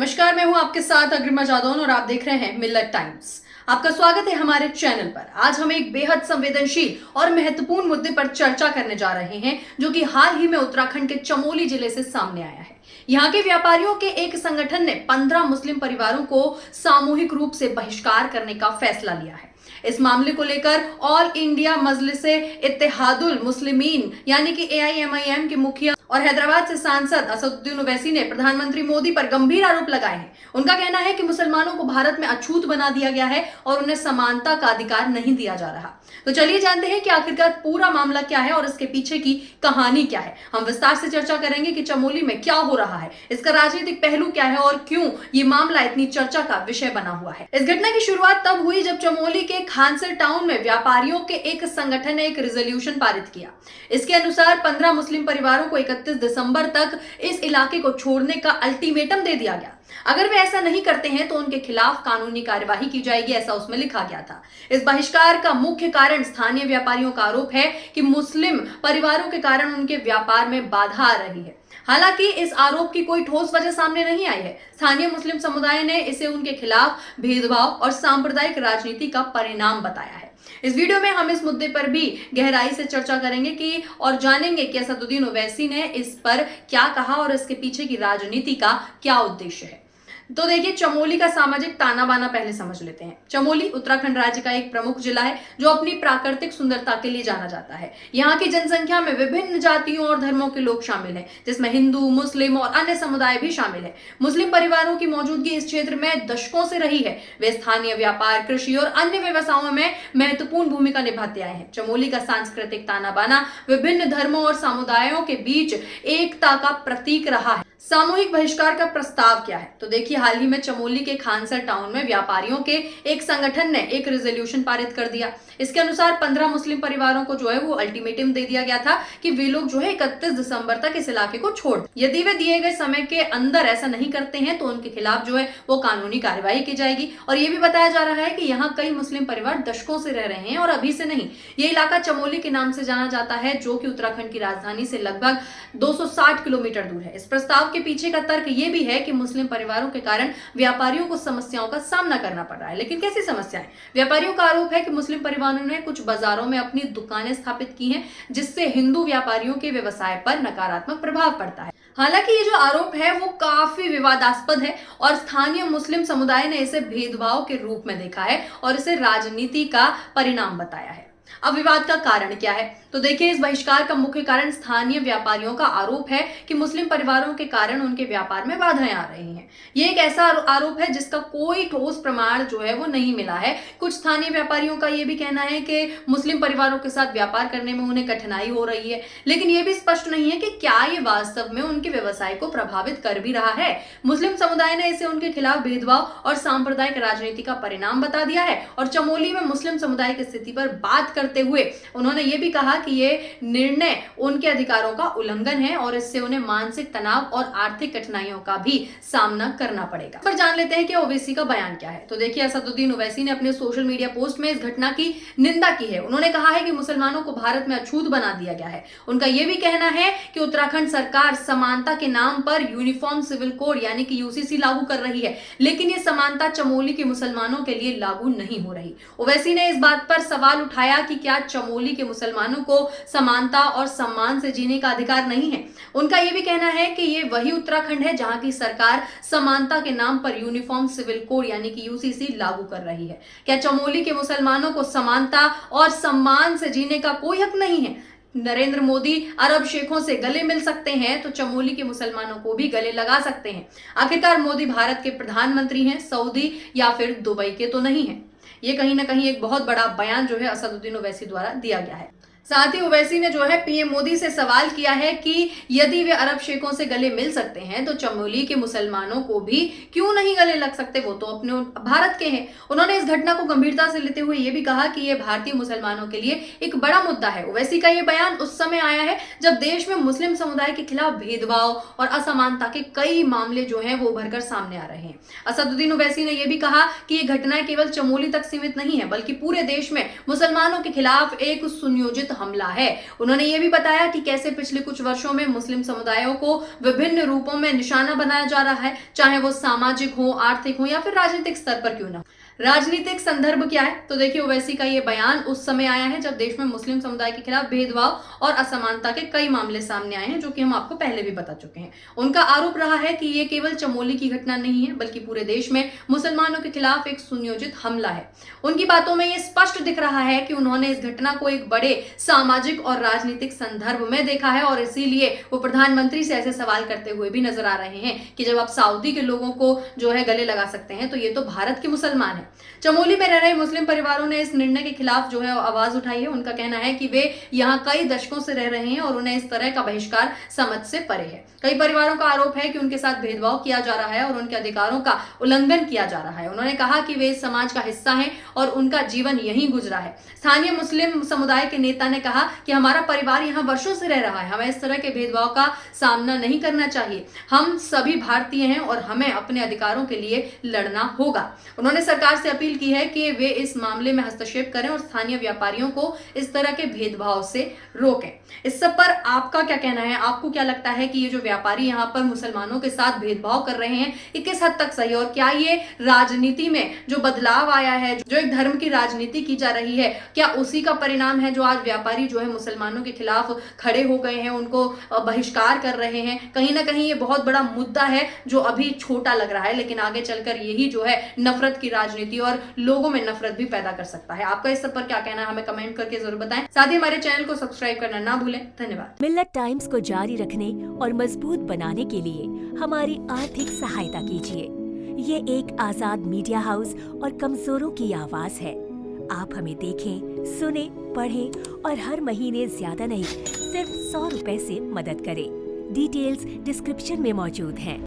नमस्कार, मैं हूं आपके साथ अग्रिमा जादौन और आप देख रहे हैं मिल्लत टाइम्स। आपका स्वागत है हमारे चैनल पर। आज हम एक बेहद संवेदनशील और महत्वपूर्ण मुद्दे पर चर्चा करने जा रहे हैं, जो कि हाल ही में उत्तराखंड के चमोली जिले से सामने आया है। यहाँ के व्यापारियों के एक संगठन ने 15 मुस्लिम परिवारों को सामूहिक रूप से बहिष्कार करने का फैसला लिया है। इस मामले को लेकर ऑल इंडिया मजलिसे इत्तेहादुल मुस्लिमीन यानी कि AIMIM के मुखिया और हैदराबाद से सांसद असदुद्दीन ओवैसी ने प्रधानमंत्री मोदी पर गंभीर आरोप लगाए हैं। उनका कहना है कि मुसलमानों को भारत में अछूत बना दिया गया है और उन्हें समानता का अधिकार नहीं दिया जा रहा। तो चलिए जानते हैं कि आखिरकार पूरा मामला क्या है और इसके पीछे की कहानी क्या है। हम विस्तार से चर्चा करेंगे कि चमोली में क्या हो रहा है, इसका राजनीतिक पहलू क्या है और क्यों ये मामला इतनी चर्चा का विषय बना हुआ है। इस घटना की शुरुआत तब हुई जब चमोली के खानसर टाउन में व्यापारियों के एक संगठन ने एक रिजोल्यूशन पारित किया। इसके अनुसार 15 मुस्लिम परिवारों को 31 दिसंबर तक इस इलाके को छोड़ने का अल्टीमेटम दे दिया गया। अगर वे ऐसा नहीं करते हैं तो उनके खिलाफ कानूनी कार्यवाही की जाएगी, ऐसा उसमें लिखा गया था। इस बहिष्कार का मुख्य कारण स्थानीय व्यापारियों का आरोप है कि मुस्लिम परिवारों के कारण उनके व्यापार में बाधा आ रही है। हालांकि इस आरोप की कोई ठोस वजह सामने नहीं आई है। स्थानीय मुस्लिम समुदाय ने इसे उनके खिलाफ भेदभाव और सांप्रदायिक राजनीति का परिणाम बताया है। इस वीडियो में हम इस मुद्दे पर भी गहराई से चर्चा करेंगे कि और जानेंगे कि असदुद्दीन ओवैसी ने इस पर क्या कहा और इसके पीछे की राजनीति का क्या उद्देश्य है। तो देखिए, चमोली का सामाजिक ताना बाना पहले समझ लेते हैं। चमोली उत्तराखंड राज्य का एक प्रमुख जिला है जो अपनी प्राकृतिक सुंदरता के लिए जाना जाता है। यहाँ की जनसंख्या में विभिन्न जातियों और धर्मों के लोग शामिल हैं, जिसमें हिंदू, मुस्लिम और अन्य समुदाय भी शामिल है। मुस्लिम परिवारों की मौजूदगी इस क्षेत्र में दशकों से रही है। वे स्थानीय व्यापार, कृषि और अन्य व्यवसायों में महत्वपूर्ण भूमिका निभाते आए हैं। चमोली का सांस्कृतिक ताना बाना विभिन्न धर्मों और समुदायों के बीच एकता का प्रतीक रहा है। सामूहिक बहिष्कार का प्रस्ताव क्या है? तो देखिए, हाल ही में चमोली के खानसर टाउन में व्यापारियों के एक संगठन ने एक रेजोल्यूशन पारित कर दिया। इसके अनुसार 15 मुस्लिम परिवारों को जो है वो अल्टीमेटम दे दिया गया था कि वे लोग जो है 31 दिसंबर तक इस इलाके को छोड़ दें। यदि वे दिए गए समय के अंदर ऐसा नहीं करते हैं तो उनके खिलाफ जो है वो कानूनी कार्रवाई की जाएगी। और ये भी बताया जा रहा है कि यहाँ कई मुस्लिम परिवार दशकों से रह रहे हैं और अभी से नहीं। ये इलाका चमोली के नाम से जाना जाता है, जो कि उत्तराखंड की राजधानी से लगभग 260 किलोमीटर दूर है। इस प्रस्ताव के पीछे का तर्क ये भी है कि मुस्लिम परिवारों के कारण व्यापारियों को समस्याओं का सामना करना पड़ रहा है। लेकिन कैसी समस्याएं? व्यापारियों का आरोप है कि मुस्लिम परिवारों ने कुछ बाजारों में अपनी दुकानें स्थापित की हैं, जिससे हिंदू व्यापारियों के व्यवसाय पर नकारात्मक प्रभाव पड़ता है। हालांकि ये जो आरोप है वो काफी विवादास्पद है और स्थानीय मुस्लिम समुदाय ने इसे भेदभाव के रूप में देखा है और इसे राजनीति का परिणाम बताया है। अब विवाद का कारण क्या है? तो देखिए, इस बहिष्कार का मुख्य कारण स्थानीय व्यापारियों का आरोप है कि मुस्लिम परिवारों के कारण उनके व्यापार में बाधाएं आ रही हैं। ये एक ऐसा आरोप है जिसका कोई ठोस प्रमाण जो है वो नहीं मिला है। कुछ स्थानीय व्यापारियों का ये भी कहना है कि मुस्लिम परिवारों के साथ व्यापार करने में उन्हें कठिनाई हो रही है, लेकिन ये भी स्पष्ट नहीं है कि क्या ये वास्तव में उनके व्यवसाय को प्रभावित कर भी रहा है। मुस्लिम समुदाय ने इसे उनके खिलाफ भेदभाव और सांप्रदायिक राजनीति का परिणाम बता दिया है और चमोली में मुस्लिम समुदाय की स्थिति पर बात करते हुए उन्होंने ये भी कहा कि ये निर्णय उनके अधिकारों का उल्लंघन है और इससे उन्हें मानसिक तनाव और आर्थिक कठिनाइयों का भी सामना करना पड़ेगा। पर जान लेते हैं कि ओवैसी का बयान क्या है। तो देखिए, असदुद्दीन ओवैसी ने अपने सोशल मीडिया पोस्ट में इस घटना की निंदा की है। उन्होंने कहा है कि मुसलमानों को भारत में अछूत बना दिया गया है। उनका यह भी कहना है कि उत्तराखंड सरकार समानता के नाम पर यूनिफॉर्म सिविल कोड यानी कि UCC लागू कर रही है, लेकिन ये समानता चमोली के मुसलमानों के लिए लागू नहीं हो रही। ओवैसी ने इस बात पर सवाल उठाया कि क्या चमोली के मुसलमानों को समानता और सम्मान से जीने का अधिकार नहीं है। उनका यह भी कहना है कि ये वही उत्तराखंड है जहां की सरकार समानता के नाम पर यूनिफॉर्म सिविल कोड यानी कि UCC लागू कर रही है। क्या चमोली के मुसलमानों को समानता और सम्मान से जीने का कोई हक नहीं है? नरेंद्र मोदी अरब शेखों से गले मिल सकते हैं तो चमोली के मुसलमानों को भी गले लगा सकते हैं। आखिरकार मोदी भारत के प्रधानमंत्री हैं, सऊदी या फिर दुबई के तो नहीं है। ये कहीं ना कहीं एक बहुत बड़ा बयान जो है असदुद्दीन ओवैसी द्वारा दिया गया है। साथ ही ओवैसी ने जो है PM मोदी से सवाल किया है कि यदि वे अरब शेखों से गले मिल सकते हैं तो चमोली के मुसलमानों को भी क्यों नहीं गले लग सकते, वो तो अपने भारत के हैं। उन्होंने इस घटना को गंभीरता से लेते हुए ये भी कहा कि यह भारतीय मुसलमानों के लिए एक बड़ा मुद्दा है। ओवैसी का यह बयान उस समय आया है जब देश में मुस्लिम समुदाय के खिलाफ भेदभाव और असमानता के कई मामले जो है वो उभर कर सामने आ रहे हैं। असदुद्दीन ओवैसी ने यह भी कहा कि ये घटनाएं केवल चमोली तक सीमित नहीं है, बल्कि पूरे देश में मुसलमानों के खिलाफ एक सुनियोजित हमला है। उन्होंने ये भी बताया कि कैसे पिछले कुछ वर्षों में मुस्लिम समुदायों को विभिन्न रूपों में निशाना बनाया जा रहा है, चाहे वो सामाजिक हो, आर्थिक हो या फिर राजनीतिक स्तर पर क्यों ना। राजनीतिक संदर्भ क्या है, तो देखिए ओवैसी का ये बयान उस समय आया है जब देश में मुस्लिम समुदाय के खिलाफ भेदभाव और असमानता के कई मामले सामने आए हैं, जो कि हम आपको पहले भी बता चुके हैं। उनका आरोप रहा है कि ये केवल चमोली की घटना नहीं है, बल्कि पूरे देश में मुसलमानों के खिलाफ एक सुनियोजित हमला है। उनकी बातों में ये स्पष्ट दिख रहा है कि उन्होंने इस घटना को एक बड़े सामाजिक और राजनीतिक संदर्भ में देखा है, और इसीलिए वो प्रधानमंत्री से ऐसे सवाल करते हुए भी नजर आ रहे हैं कि जब आप सऊदी के लोगों को जो है गले लगा सकते हैं, तो ये तो भारत के मुसलमान है। चमोली में रह रहे मुस्लिम परिवारों ने इस निर्णय के खिलाफ जो है आवाज उठाई है। उनका कहना है कि वे यहाँ कई दशकों से रह रहे हैं और उन्हें इस तरह का बहिष्कार समझ से परे है। कई परिवारों का आरोप है कि उनके साथ भेदभाव किया जा रहा है और उनके अधिकारों का उल्लंघन किया जा रहा है। उन्होंने कहा कि वे इस समाज का हिस्सा हैं और उनका जीवन यहीं गुजरा है। स्थानीय मुस्लिम समुदाय के नेता ने कहा कि हमारा परिवार यहाँ वर्षों से रह रहा है, हमें इस तरह के भेदभाव का सामना नहीं करना चाहिए। हम सभी भारतीय हैं और हमें अपने अधिकारों के लिए लड़ना होगा। उन्होंने सरकार से अपील की है कि वे इस मामले में हस्तक्षेप करें और स्थानीय व्यापारियों को इस तरह के भेदभाव से रोकें। इस सब पर आपका क्या कहना है? आपको क्या लगता है कि ये जो व्यापारी यहाँ पर मुसलमानों के साथ भेदभाव कर रहे हैं, ये किस हद तक सही है? और क्या ये राजनीति में जो बदलाव आया है, जो एक धर्म की राजनीति की जा रही है, क्या उसी का परिणाम है जो आज व्यापारी जो है मुसलमानों के खिलाफ खड़े हो गए हैं, उनको बहिष्कार कर रहे हैं? कहीं ना कहीं ये बहुत बड़ा मुद्दा है जो अभी छोटा लग रहा है, लेकिन आगे चलकर यही जो है नफरत की राजनीति और लोगों में नफरत भी पैदा कर सकता है। आपका इस सब पर क्या कहना है? हमें कमेंट करके जरूर बताएं। साथ ही हमारे चैनल को सब्सक्राइब करना ना भूलें। धन्यवाद। मिल्लत टाइम्स को जारी रखने और मजबूत बनाने के लिए हमारी आर्थिक सहायता कीजिए। ये एक आजाद मीडिया हाउस और कमजोरों की आवाज है। आप हमें देखें, सुने, पढ़ें और हर महीने ज्यादा नहीं, सिर्फ 100 रुपए से मदद करें। डिटेल्स डिस्क्रिप्शन में मौजूद हैं।